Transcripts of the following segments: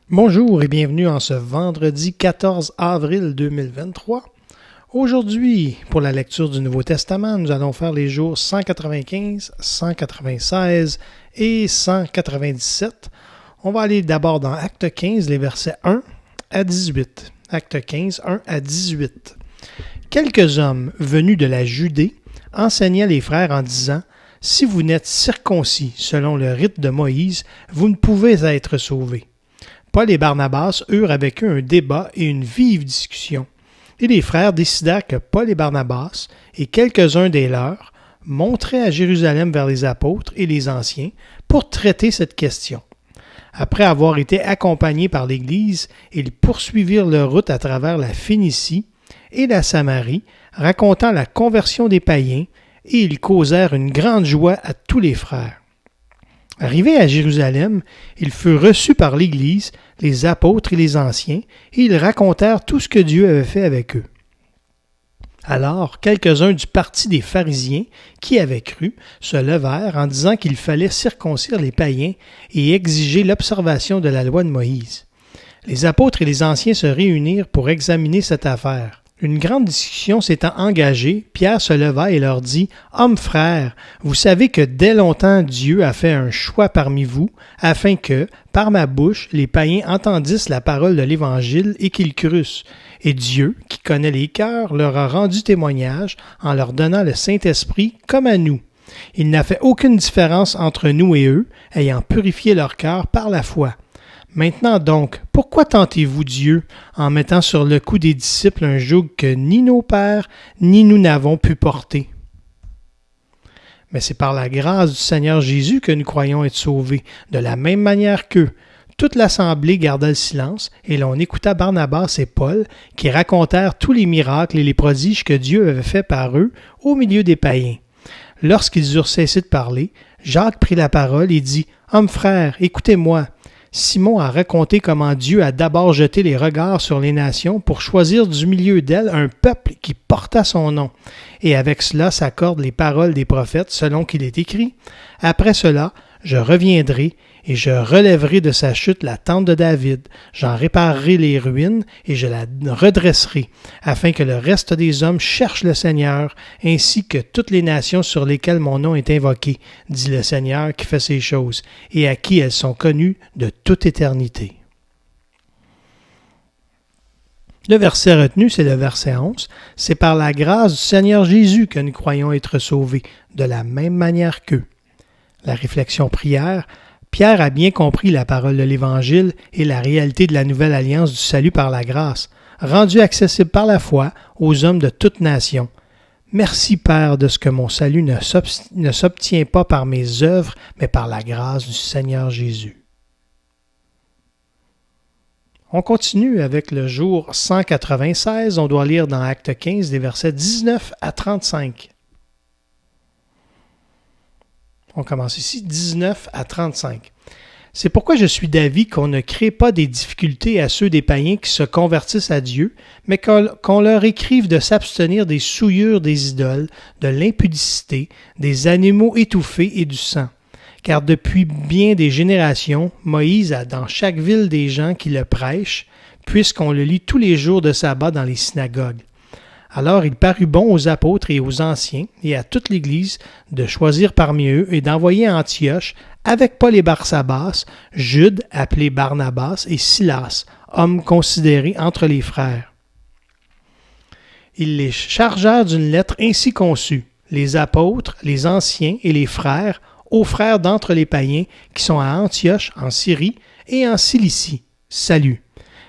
Bonjour et bienvenue en ce vendredi 14 avril 2023. Aujourd'hui, pour la lecture du Nouveau Testament, nous allons faire les jours 195, 196 et 197. On va aller d'abord dans Acte 15, les versets 1 à 18. Acte 15, 1 à 18. Quelques hommes venus de la Judée enseignaient les frères en disant « Si vous n'êtes circoncis selon le rite de Moïse, vous ne pouvez être sauvés. » Paul et Barnabas eurent avec eux un débat et une vive discussion. Et les frères décidèrent que Paul et Barnabas et quelques-uns des leurs monteraient à Jérusalem vers les apôtres et les anciens pour traiter cette question. Après avoir été accompagnés par l'Église, ils poursuivirent leur route à travers la Phénicie et la Samarie, racontant la conversion des païens, et ils causèrent une grande joie à tous les frères. Arrivés à Jérusalem, ils furent reçus par l'Église, les apôtres et les anciens, et ils racontèrent tout ce que Dieu avait fait avec eux. Alors, quelques-uns du parti des pharisiens, qui avaient cru, se levèrent en disant qu'il fallait circoncire les païens et exiger l'observation de la loi de Moïse. Les apôtres et les anciens se réunirent pour examiner cette affaire. Une grande discussion s'étant engagée, Pierre se leva et leur dit « Hommes frères, vous savez que dès longtemps Dieu a fait un choix parmi vous, afin que, par ma bouche, les païens entendissent la parole de l'Évangile et qu'ils crussent. Et Dieu, qui connaît les cœurs, leur a rendu témoignage en leur donnant le Saint-Esprit comme à nous. Il n'a fait aucune différence entre nous et eux, ayant purifié leur cœur par la foi. Maintenant donc, pourquoi tentez-vous Dieu en mettant sur le cou des disciples un joug que ni nos pères ni nous n'avons pu porter? Mais c'est par la grâce du Seigneur Jésus que nous croyons être sauvés, de la même manière qu'eux. Toute l'assemblée garda le silence, et l'on écouta Barnabas et Paul, qui racontèrent tous les miracles et les prodiges que Dieu avait faits par eux au milieu des païens. Lorsqu'ils eurent cessé de parler, Jacques prit la parole et dit « Hommes frères, écoutez-moi. Simon a raconté comment Dieu a d'abord jeté les regards sur les nations pour choisir du milieu d'elles un peuple qui porta son nom. Et avec cela s'accordent les paroles des prophètes selon qu'il est écrit. Après cela, je reviendrai et je relèverai de sa chute la tente de David. J'en réparerai les ruines et je la redresserai, afin que le reste des hommes cherche le Seigneur, ainsi que toutes les nations sur lesquelles mon nom est invoqué, dit le Seigneur qui fait ces choses, et à qui elles sont connues de toute éternité. Le verset retenu, c'est le verset 11. C'est par la grâce du Seigneur Jésus que nous croyons être sauvés, de la même manière qu'eux. La réflexion prière, Pierre a bien compris la parole de l'Évangile et la réalité de la nouvelle alliance du salut par la grâce, rendue accessible par la foi aux hommes de toute nation. Merci, Père, de ce que mon salut ne s'obtient pas par mes œuvres, mais par la grâce du Seigneur Jésus. On continue avec le jour 196. On doit lire dans Acte 15 des versets 19 à 35. On commence ici, 19 à 35. C'est pourquoi je suis d'avis qu'on ne crée pas des difficultés à ceux des païens qui se convertissent à Dieu, mais qu'on leur écrive de s'abstenir des souillures des idoles, de l'impudicité, des animaux étouffés et du sang. Car depuis bien des générations, Moïse a dans chaque ville des gens qui le prêchent, puisqu'on le lit tous les jours de sabbat dans les synagogues. Alors il parut bon aux apôtres et aux anciens et à toute l'Église de choisir parmi eux et d'envoyer à Antioche, avec Paul et Barsabas, Jude, appelé Barnabas, et Silas, hommes considérés entre les frères. Ils les chargèrent d'une lettre ainsi conçue, les apôtres, les anciens et les frères, aux frères d'entre les païens qui sont à Antioche, en Syrie et en Cilicie. Salut.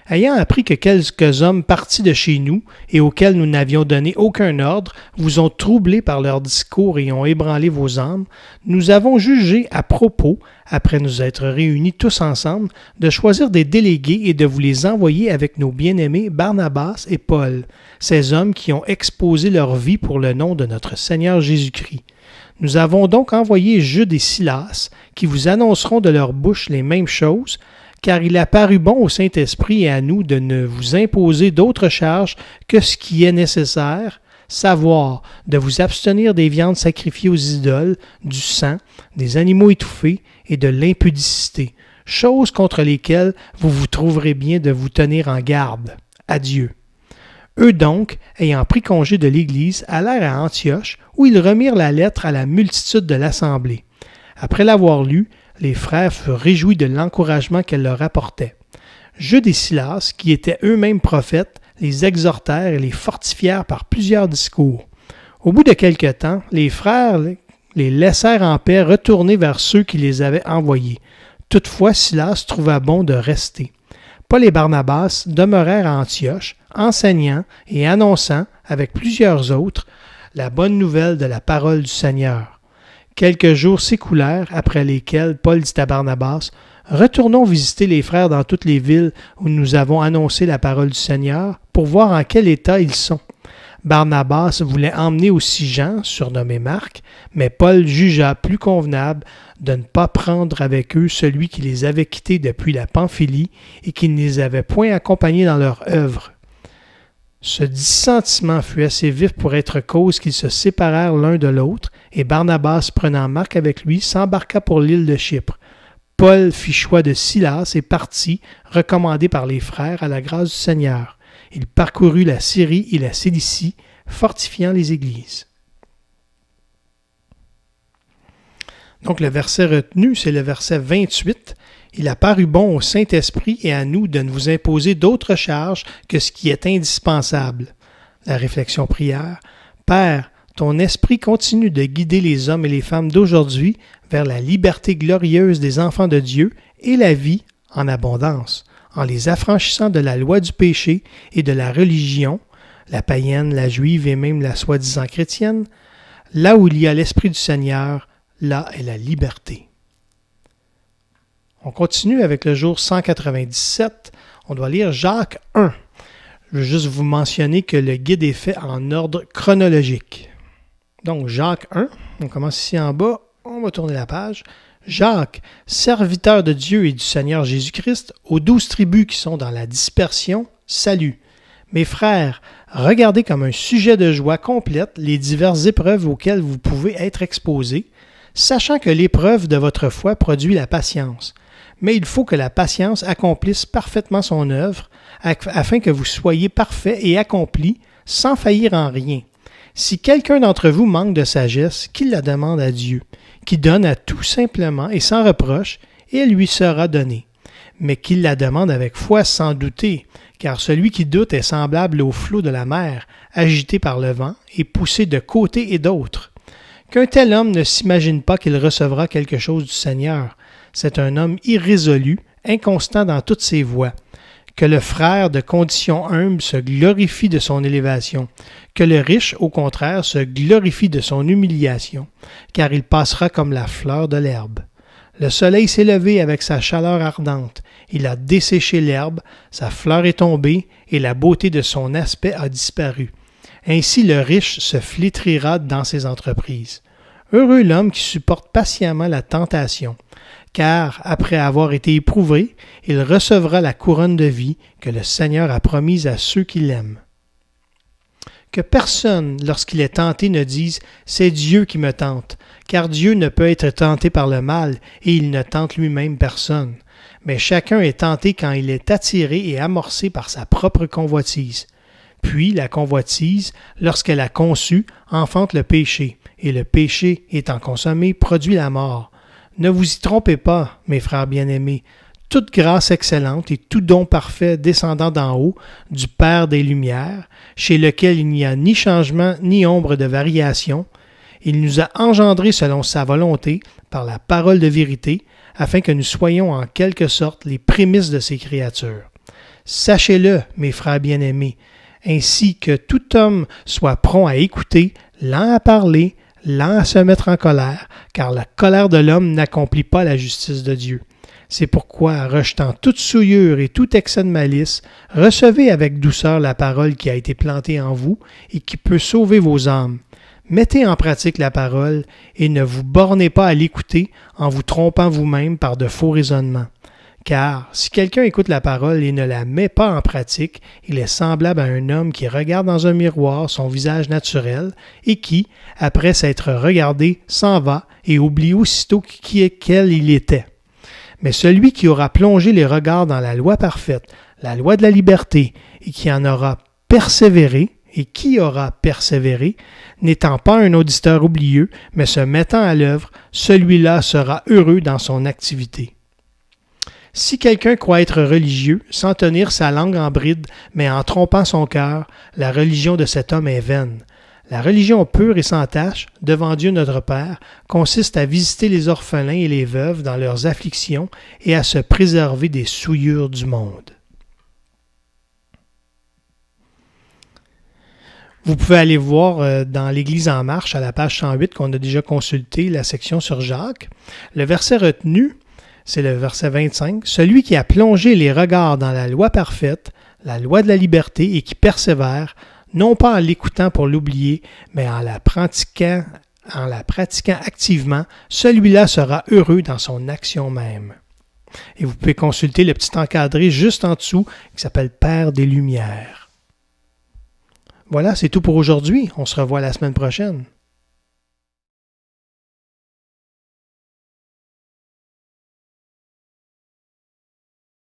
Ayant appris que quelques hommes partis de chez nous et auxquels nous n'avions donné aucun ordre vous ont troublés par leurs discours et ont ébranlé vos âmes, nous avons jugé à propos, après nous être réunis tous ensemble, de choisir des délégués et de vous les envoyer avec nos bien-aimés Barnabas et Paul, ces hommes qui ont exposé leur vie pour le nom de notre Seigneur Jésus-Christ. Nous avons donc envoyé Jude et Silas, qui vous annonceront de leur bouche les mêmes choses, car il a paru bon au Saint-Esprit et à nous de ne vous imposer d'autres charges que ce qui est nécessaire, savoir de vous abstenir des viandes sacrifiées aux idoles, du sang, des animaux étouffés et de l'impudicité. choses contre lesquelles vous vous trouverez bien de vous tenir en garde. Adieu. » Eux donc, ayant pris congé de l'Église, allèrent à Antioche, où ils remirent la lettre à la multitude de l'assemblée. Après l'avoir lue, les frères furent réjouis de l'encouragement qu'elle leur apportait. Jude et Silas, qui étaient eux-mêmes prophètes, les exhortèrent et les fortifièrent par plusieurs discours. Au bout de quelque temps, les frères les laissèrent en paix retourner vers ceux qui les avaient envoyés. Toutefois, Silas trouva bon de rester. Paul et Barnabas demeurèrent à Antioche, enseignant et annonçant, avec plusieurs autres, la bonne nouvelle de la parole du Seigneur. Quelques jours s'écoulèrent, après lesquels Paul dit à Barnabas, « Retournons visiter les frères dans toutes les villes où nous avons annoncé la parole du Seigneur, pour voir en quel état ils sont. » Barnabas voulait emmener aussi Jean, surnommé Marc, mais Paul jugea plus convenable de ne pas prendre avec eux celui qui les avait quittés depuis la Pamphylie et qui ne les avait point accompagnés dans leur œuvre. Ce dissentiment fut assez vif pour être cause qu'ils se séparèrent l'un de l'autre, et Barnabas, prenant Marc avec lui, s'embarqua pour l'île de Chypre. Paul fit choix de Silas et partit, recommandé par les frères à la grâce du Seigneur. Il parcourut la Syrie et la Cilicie, fortifiant les églises. Donc le verset retenu, c'est le verset 28. « Il a paru bon au Saint-Esprit et à nous de ne vous imposer d'autres charges que ce qui est indispensable. » La réflexion prière. « Père, ton esprit continue de guider les hommes et les femmes d'aujourd'hui vers la liberté glorieuse des enfants de Dieu et la vie en abondance, en les affranchissant de la loi du péché et de la religion, la païenne, la juive et même la soi-disant chrétienne. Là où il y a l'Esprit du Seigneur, là est la liberté. » On continue avec le jour 197. On doit lire Jacques 1. Je veux juste vous mentionner que le guide est fait en ordre chronologique. Donc, Jacques 1, on commence ici en bas, on va tourner la page. Jacques, serviteur de Dieu et du Seigneur Jésus-Christ, aux 12 tribus qui sont dans la dispersion, salut. Mes frères, regardez comme un sujet de joie complète les diverses épreuves auxquelles vous pouvez être exposés, sachant que l'épreuve de votre foi produit la patience. Mais il faut que la patience accomplisse parfaitement son œuvre, afin que vous soyez parfaits et accomplis, sans faillir en rien. Si quelqu'un d'entre vous manque de sagesse, qu'il la demande à Dieu, qui donne à tout simplement et sans reproche, et elle lui sera donnée. Mais qu'il la demande avec foi sans douter, car celui qui doute est semblable au flot de la mer, agité par le vent et poussé de côté et d'autre. Qu'un tel homme ne s'imagine pas qu'il recevra quelque chose du Seigneur. C'est un homme irrésolu, inconstant dans toutes ses voies. Que le frère de condition humble se glorifie de son élévation, que le riche, au contraire, se glorifie de son humiliation, car il passera comme la fleur de l'herbe. Le soleil s'est levé avec sa chaleur ardente, il a desséché l'herbe, sa fleur est tombée, et la beauté de son aspect a disparu. Ainsi le riche se flétrira dans ses entreprises. Heureux l'homme qui supporte patiemment la tentation, car, après avoir été éprouvé, il recevra la couronne de vie que le Seigneur a promise à ceux qui l'aiment. Que personne, lorsqu'il est tenté, ne dise « C'est Dieu qui me tente », car Dieu ne peut être tenté par le mal, et il ne tente lui-même personne. Mais chacun est tenté quand il est attiré et amorcé par sa propre convoitise. Puis la convoitise, lorsqu'elle a conçu, enfante le péché, et le péché, étant consommé, produit la mort. Ne vous y trompez pas, mes frères bien-aimés. Toute grâce excellente et tout don parfait descendant d'en haut, du Père des Lumières, chez lequel il n'y a ni changement ni ombre de variation, il nous a engendrés selon sa volonté, par la parole de vérité, afin que nous soyons en quelque sorte les prémices de ses créatures. Sachez-le, mes frères bien-aimés, ainsi que tout homme soit prompt à écouter, lent à parler, lent à se mettre en colère, car la colère de l'homme n'accomplit pas la justice de Dieu. C'est pourquoi, rejetant toute souillure et tout excès de malice, recevez avec douceur la parole qui a été plantée en vous et qui peut sauver vos âmes. Mettez en pratique la parole et ne vous bornez pas à l'écouter en vous trompant vous-même par de faux raisonnements. Car si quelqu'un écoute la parole et ne la met pas en pratique, il est semblable à un homme qui regarde dans un miroir son visage naturel et qui, après s'être regardé, s'en va et oublie aussitôt quel il était. Mais celui qui aura plongé les regards dans la loi parfaite, la loi de la liberté, et qui en aura persévéré, n'étant pas un auditeur oublieux, mais se mettant à l'œuvre, celui-là sera heureux dans son activité. Si quelqu'un croit être religieux, sans tenir sa langue en bride, mais en trompant son cœur, la religion de cet homme est vaine. La religion pure et sans tache, devant Dieu notre Père, consiste à visiter les orphelins et les veuves dans leurs afflictions et à se préserver des souillures du monde. Vous pouvez aller voir dans l'Église en marche, à la page 108, qu'on a déjà consulté, la section sur Jacques. Le verset retenu, c'est le verset 25. « Celui qui a plongé les regards dans la loi parfaite, la loi de la liberté, et qui persévère, non pas en l'écoutant pour l'oublier, mais en la pratiquant activement, celui-là sera heureux dans son action même. » Et vous pouvez consulter le petit encadré juste en dessous qui s'appelle « Père des Lumières ». Voilà, c'est tout pour aujourd'hui. On se revoit la semaine prochaine.